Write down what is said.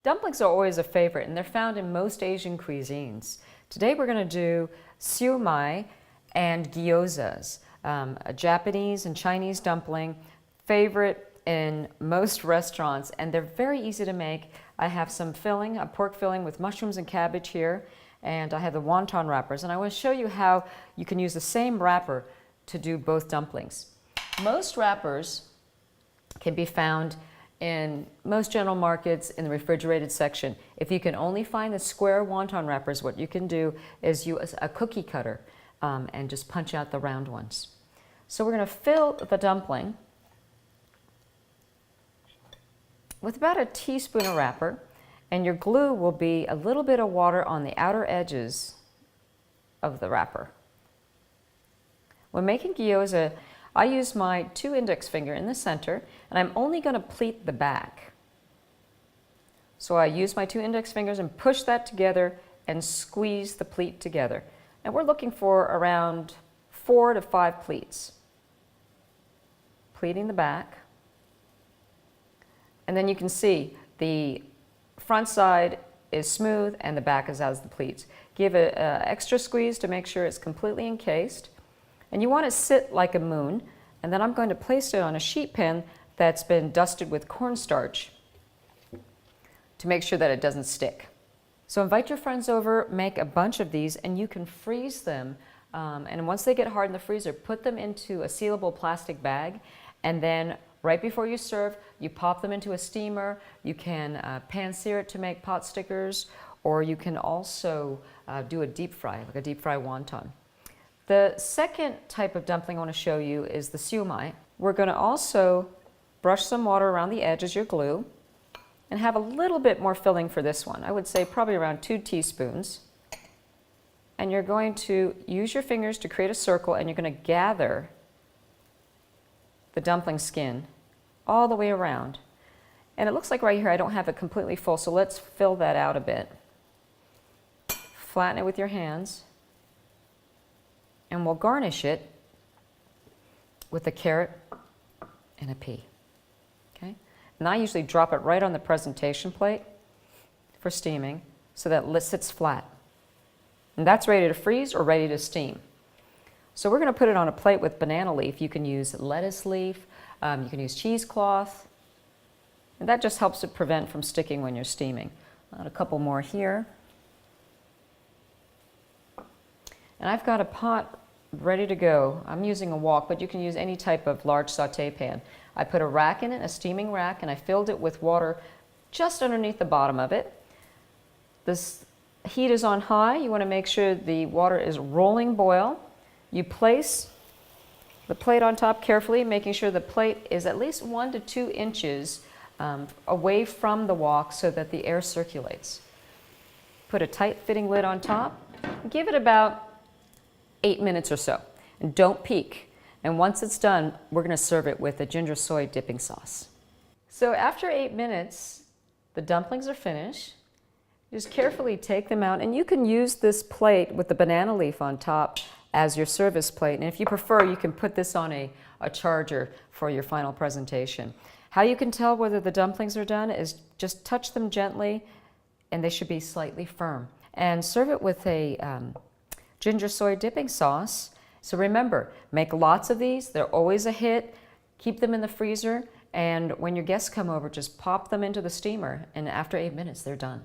Dumplings are always a favorite, and they're found in most Asian cuisines. Today we're going to do siu-mai and gyozas, a Japanese and Chinese dumpling, favorite in most restaurants, and they're very easy to make. I have some filling, a pork filling with mushrooms and cabbage here, and I have the wonton wrappers, and I want to show you how you can use the same wrapper to do both dumplings. Most wrappers can be found in most general markets in the refrigerated section. If you can only find the square wonton wrappers, what you can do is use a cookie cutter and just punch out the round ones. So we're going to fill the dumpling with about a teaspoon of wrapper, and your glue will be a little bit of water on the outer edges of the wrapper. When making gyoza, I use my 2 index finger in the center, and I'm only going to pleat the back. So I use my 2 index fingers and push that together and squeeze the pleat together. And we're looking for around 4 to 5 pleats. Pleating the back. And then you can see the front side is smooth and the back is as the pleats. Give it an extra squeeze to make sure it's completely encased. And you want to sit like a moon, and then I'm going to place it on a sheet pan that's been dusted with cornstarch to make sure that it doesn't stick. So invite your friends over, make a bunch of these, and you can freeze them. And once they get hard in the freezer, put them into a sealable plastic bag, and then right before you serve, you pop them into a steamer. You can pan sear it to make pot stickers, or you can also do a deep fry, like a deep fry wonton. The second type of dumpling I want to show you is the siu-mai. We're going to also brush some water around the edge as your glue and have a little bit more filling for this one. I would say probably around 2 teaspoons. And you're going to use your fingers to create a circle, and you're going to gather the dumpling skin all the way around. And it looks like right here I don't have it completely full, so let's fill that out a bit. Flatten it with your hands. And we'll garnish it with a carrot and a pea. Okay? And I usually drop it right on the presentation plate for steaming so that it sits flat. And that's ready to freeze or ready to steam. So we're going to put it on a plate with banana leaf. You can use lettuce leaf, you can use cheesecloth, and that just helps it prevent from sticking when you're steaming. Add a couple more here. And I've got a pot ready to go. I'm using a wok, but you can use any type of large saute pan. I put a rack in it, a steaming rack, and I filled it with water just underneath the bottom of it. This heat is on high. You want to make sure the water is rolling boil. You place the plate on top carefully, making sure the plate is at least 1 to 2 inches away from the wok so that the air circulates. Put a tight-fitting lid on top. Give it about 8 minutes or so, and don't peek. And once it's done, we're going to serve it with a ginger soy dipping sauce. So after 8 minutes, the dumplings are finished. Just carefully take them out, and you can use this plate with the banana leaf on top as your service plate. And if you prefer, you can put this on a charger for your final presentation. How you can tell whether the dumplings are done is just touch them gently, and they should be slightly firm. And serve it with a ginger soy dipping sauce. So remember, make lots of these. They're always a hit. Keep them in the freezer, and when your guests come over, just pop them into the steamer, and after 8 minutes, they're done.